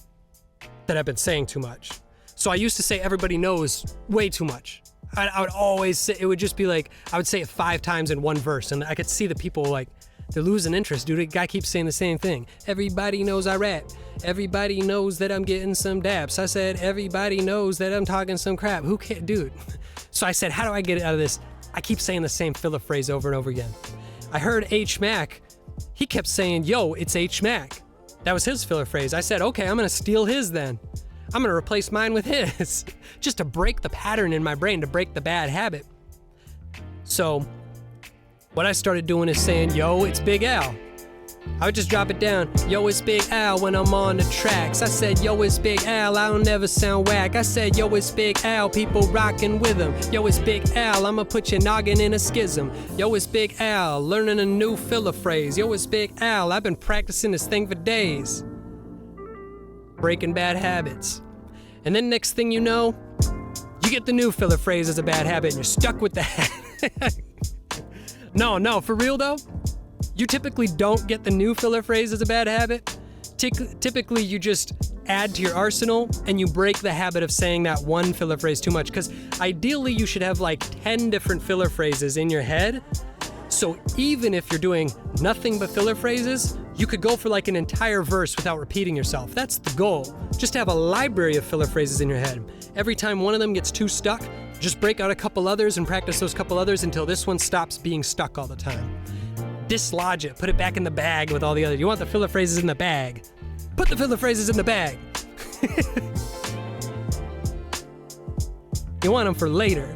that I've been saying too much. So I used to say everybody knows way too much. I would always say, it would just be like, I would say it 5 times in one verse, and I could see the people like, they're losing interest, dude. The guy keeps saying the same thing. Everybody knows I rap. Everybody knows that I'm getting some daps. I said, everybody knows that I'm talking some crap. Who can't, dude? So I said, how do I get it out of this? I keep saying the same filler phrase over and over again. I heard H Mac. He kept saying, yo, it's H Mac. That was his filler phrase. I said, okay, I'm gonna steal his then. I'm gonna replace mine with his. Just to break the pattern in my brain, to break the bad habit. So what I started doing is saying, yo, it's Big Al. I would just drop it down. Yo, it's Big Al when I'm on the tracks. I said, yo, it's Big Al, I don't never sound whack. I said, yo, it's Big Al, people rocking with him. Yo, it's Big Al, I'ma put your noggin in a schism. Yo, it's Big Al, learning a new filler phrase. Yo, it's Big Al, I've been practicing this thing for days. Breaking bad habits. And then next thing you know, you get the new filler phrase as a bad habit and you're stuck with that. No, for real though, you typically don't get the new filler phrase as a bad habit. Typically you just add to your arsenal and you break the habit of saying that one filler phrase too much, because ideally you should have like 10 different filler phrases in your head. So even if you're doing nothing but filler phrases, you could go for like an entire verse without repeating yourself. That's the goal. Just have a library of filler phrases in your head. Every time one of them gets too stuck, just break out a couple others and practice those couple others until this one stops being stuck all the time. Dislodge it, put it back in the bag with all the others. You want the filler phrases in the bag. Put the filler phrases in the bag. You want them for later.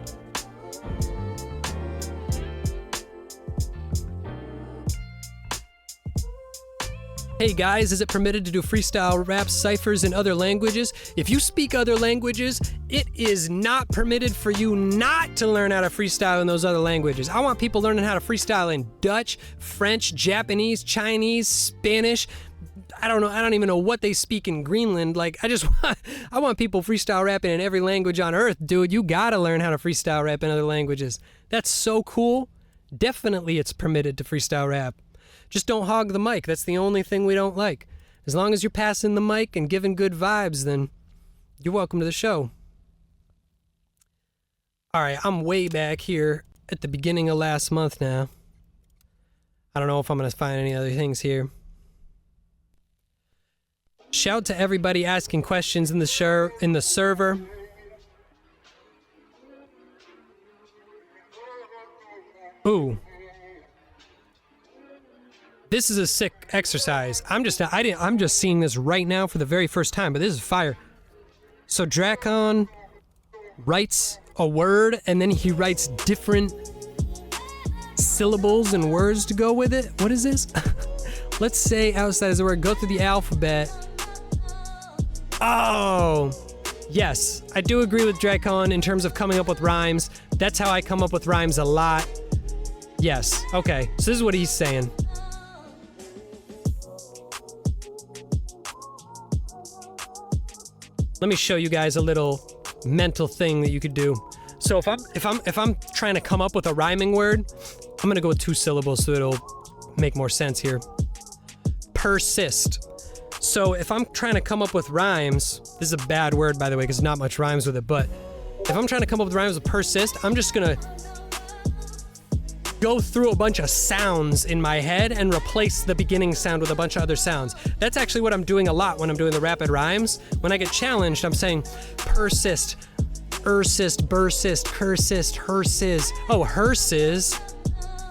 Hey guys, is it permitted to do freestyle rap ciphers in other languages? If you speak other languages, it is not permitted for you not to learn how to freestyle in those other languages. I want people learning how to freestyle in Dutch, French, Japanese, Chinese, Spanish. I don't even know what they speak in Greenland. Like, I want people freestyle rapping in every language on earth, dude. You gotta learn how to freestyle rap in other languages. That's so cool. Definitely it's permitted to freestyle rap. Just don't hog the mic. That's the only thing we don't like. As long as you're passing the mic and giving good vibes, then you're welcome to the show. All right, I'm way back here at the beginning of last month now. I don't know if I'm going to find any other things here. Shout to everybody asking questions in the server. Ooh. This is a sick exercise. I'm just seeing this right now for the very first time, but this is fire. So Drakon writes a word and then he writes different syllables and words to go with it. What is this? Let's say outside as a word, go through the alphabet. Oh, yes. I do agree with Drakon in terms of coming up with rhymes. That's how I come up with rhymes a lot. Yes. Okay. So this is what he's saying. Let me show you guys a little mental thing that you could do. So if I'm trying to come up with a rhyming word, I'm gonna go with 2 syllables so it'll make more sense here. Persist. So if I'm trying to come up with rhymes, this is a bad word by the way because not much rhymes with it, but if I'm trying to come up with rhymes with persist, I'm just gonna go through a bunch of sounds in my head and replace the beginning sound with a bunch of other sounds. That's actually what I'm doing a lot when I'm doing the rapid rhymes. When I get challenged, I'm saying persist, ursist, bursist, cursist, hersis. Oh, hersis,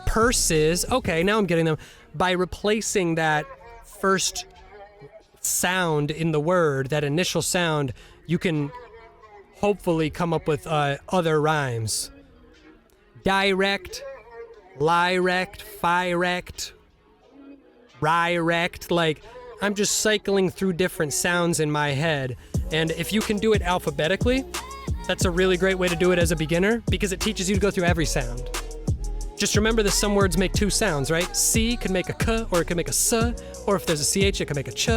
purses. Okay, now I'm getting them. By replacing that first sound in the word, that initial sound, you can hopefully come up with other rhymes. Direct, lyrect, firect, ryrect, like I'm just cycling through different sounds in my head. And if you can do it alphabetically, that's a really great way to do it as a beginner because it teaches you to go through every sound. Just remember that some words make 2 sounds, right? C could make a K or it could make a S, or if there's a CH, it could make a Ch.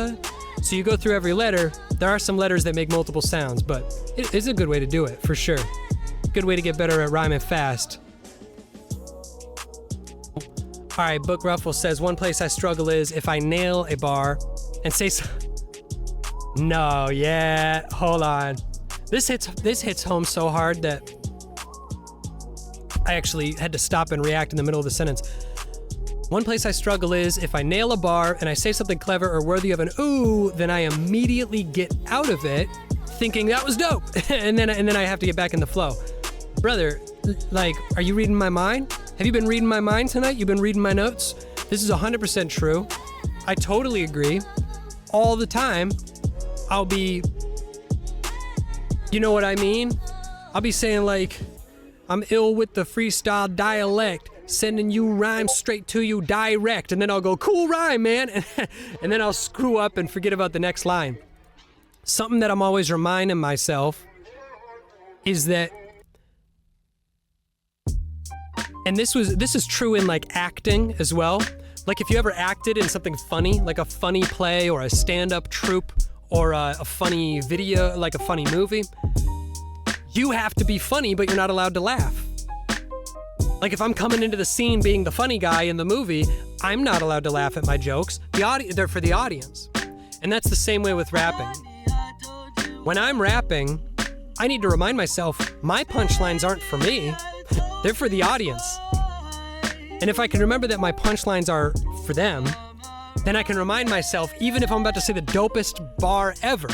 So you go through every letter. There are some letters that make multiple sounds, but it is a good way to do it, for sure. Good way to get better at rhyming fast. All right, Book Ruffle says, one place I struggle is if I nail a bar and say no, yeah, hold on. This hits home so hard that I actually had to stop and react in the middle of the sentence. One place I struggle is if I nail a bar and I say something clever or worthy of an ooh, then I immediately get out of it thinking that was dope. and then I have to get back in the flow. Brother, like, are you reading my mind? Have you been reading my mind tonight? You've been reading my notes? This is 100% true. I totally agree. All the time, I'll be, you know what I mean? I'll be saying like, I'm ill with the freestyle dialect, sending you rhymes straight to you direct. And then I'll go, cool rhyme, man. And then I'll screw up and forget about the next line. Something that I'm always reminding myself is that, and this is true in like acting as well. Like if you ever acted in something funny, like a funny play or a stand-up troupe or a funny video, like a funny movie, you have to be funny, but you're not allowed to laugh. Like if I'm coming into the scene being the funny guy in the movie, I'm not allowed to laugh at my jokes. They're for the audience. And that's the same way with rapping. When I'm rapping, I need to remind myself, my punchlines aren't for me. They're for the audience. And if I can remember that my punchlines are for them, then I can remind myself, even if I'm about to say the dopest bar ever,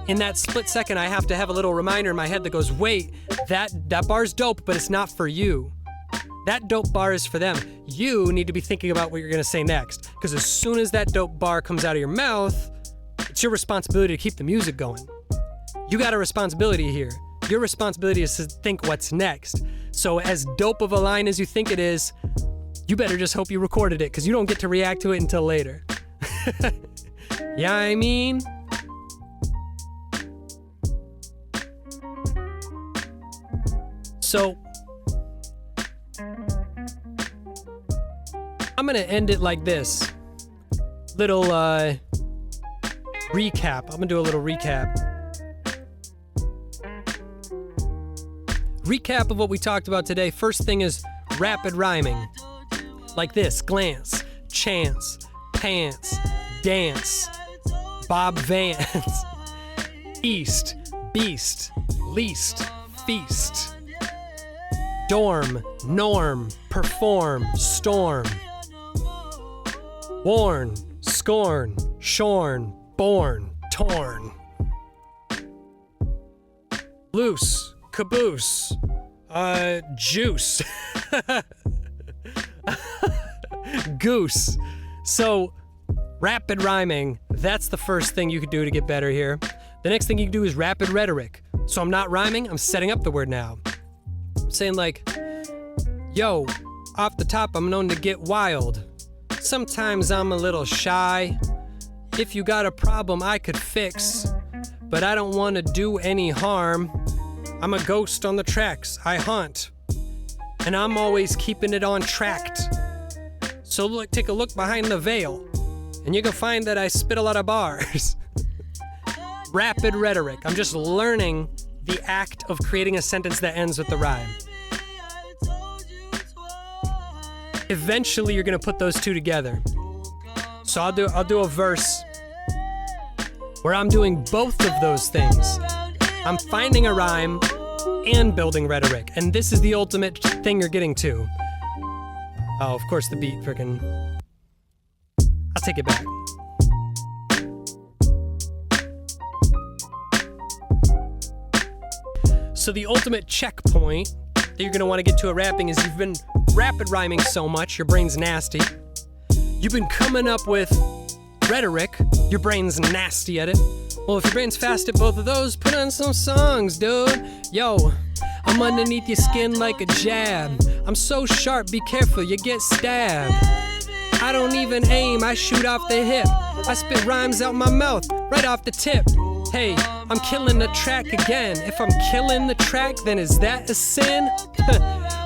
in that split second, I have to have a little reminder in my head that goes, wait, that bar's dope, but it's not for you. That dope bar is for them. You need to be thinking about what you're gonna say next. Because as soon as that dope bar comes out of your mouth, it's your responsibility to keep the music going. You got a responsibility here. Your responsibility is to think what's next. So as dope of a line as you think it is, you better just hope you recorded it, because you don't get to react to it until later. Yeah, I mean? So, I'm gonna end it like this. Little, recap. I'm gonna do a little recap. Recap of what we talked about today. First thing is rapid rhyming. Like this: glance, chance, pants, dance, Bob Vance, east, beast, least, feast, dorm, norm, perform, storm, warn, scorn, shorn, born, torn. Loose, caboose, juice. Goose. So, rapid rhyming, that's the first thing you could do to get better here. The next thing you can do is rapid rhetoric. So I'm not rhyming, I'm setting up the word now. I'm saying like, yo, off the top I'm known to get wild. Sometimes I'm a little shy. If you got a problem I could fix, but I don't want to do any harm. I'm a ghost on the tracks, I haunt, and I'm always keeping it on tracked. So look, take a look behind the veil, and you can find that I spit a lot of bars. Rapid rhetoric. I'm just learning the act of creating a sentence that ends with the rhyme. Eventually, you're gonna put those two together. So I'll do a verse where I'm doing both of those things. I'm finding a rhyme and building rhetoric, and this is the ultimate thing you're getting to. Oh, of course the beat frickin'. I'll take it back. So the ultimate checkpoint that you're gonna wanna get to at rapping is you've been rapid rhyming so much, your brain's nasty. You've been coming up with rhetoric, your brain's nasty at it. Well, if your brain's fast at both of those, put on some songs, dude. Yo, I'm underneath your skin like a jab. I'm so sharp, be careful, you get stabbed. I don't even aim, I shoot off the hip. I spit rhymes out my mouth, right off the tip. Hey, I'm killing the track again. If I'm killing the track, then is that a sin?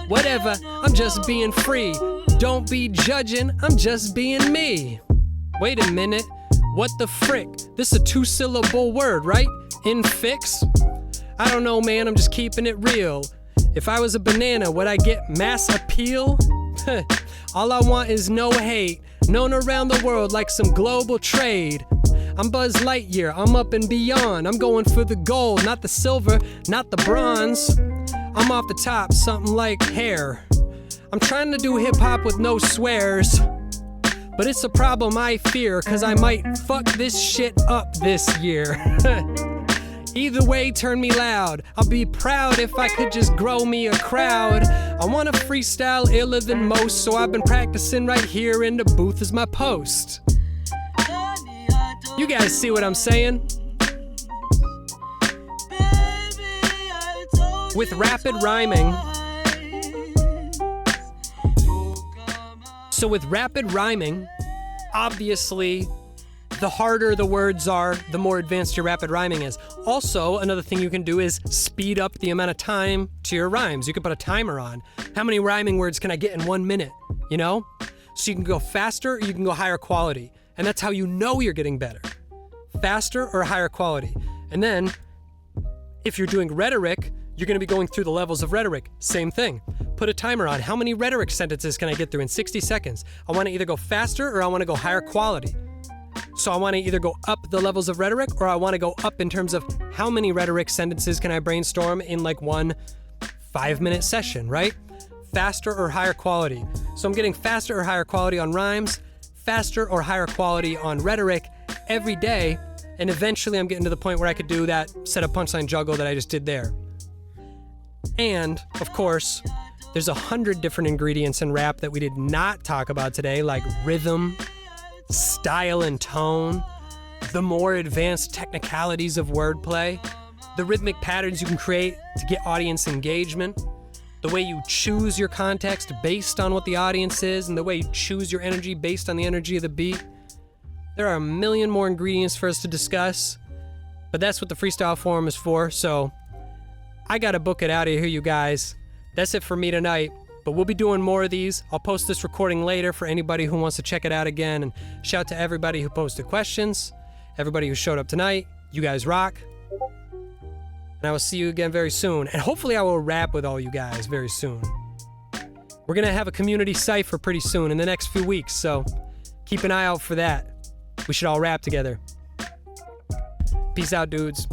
Whatever, I'm just being free. Don't be judging, I'm just being me. Wait a minute, what the frick? This a 2-syllable word, right? Infix? I don't know, man, I'm just keeping it real. If I was a banana, would I get mass appeal? All I want is no hate, known around the world like some global trade. I'm Buzz Lightyear, I'm up and beyond. I'm going for the gold, not the silver, not the bronze. I'm off the top, something like hair. I'm trying to do hip-hop with no swears, but it's a problem I fear, cause I might fuck this shit up this year. Either way, turn me loud. I'll be proud if I could just grow me a crowd. I wanna freestyle iller than most, so I've been practicing right here in the booth as my post. You guys see what I'm saying? With rapid rhyming. So with rapid rhyming, obviously, the harder the words are, the more advanced your rapid rhyming is. Also, another thing you can do is speed up the amount of time to your rhymes. You can put a timer on. How many rhyming words can I get in 1 minute? You know? So you can go faster or you can go higher quality. And that's how you know you're getting better. Faster or higher quality. And then, if you're doing rhetoric, you're gonna be going through the levels of rhetoric. Same thing. Put a timer on. How many rhetoric sentences can I get through in 60 seconds? I wanna either go faster or I wanna go higher quality. So I wanna either go up the levels of rhetoric or I wanna go up in terms of how many rhetoric sentences can I brainstorm in like one 5-minute session, right? Faster or higher quality. So I'm getting faster or higher quality on rhymes, faster or higher quality on rhetoric every day, and eventually I'm getting to the point where I could do that setup punchline juggle that I just did there. And, of course, there's 100 different ingredients in rap that we did not talk about today, like rhythm, style and tone, the more advanced technicalities of wordplay, the rhythmic patterns you can create to get audience engagement, the way you choose your context based on what the audience is, and the way you choose your energy based on the energy of the beat. There are a million more ingredients for us to discuss, but that's what the Freestyle Forum is for, so I gotta book it out of here, you guys. That's it for me tonight, but we'll be doing more of these. I'll post this recording later for anybody who wants to check it out again, and shout to everybody who posted questions, everybody who showed up tonight. You guys rock. And I will see you again very soon, and hopefully I will rap with all you guys very soon. We're gonna have a community cypher pretty soon in the next few weeks, so keep an eye out for that. We should all rap together. Peace out, dudes.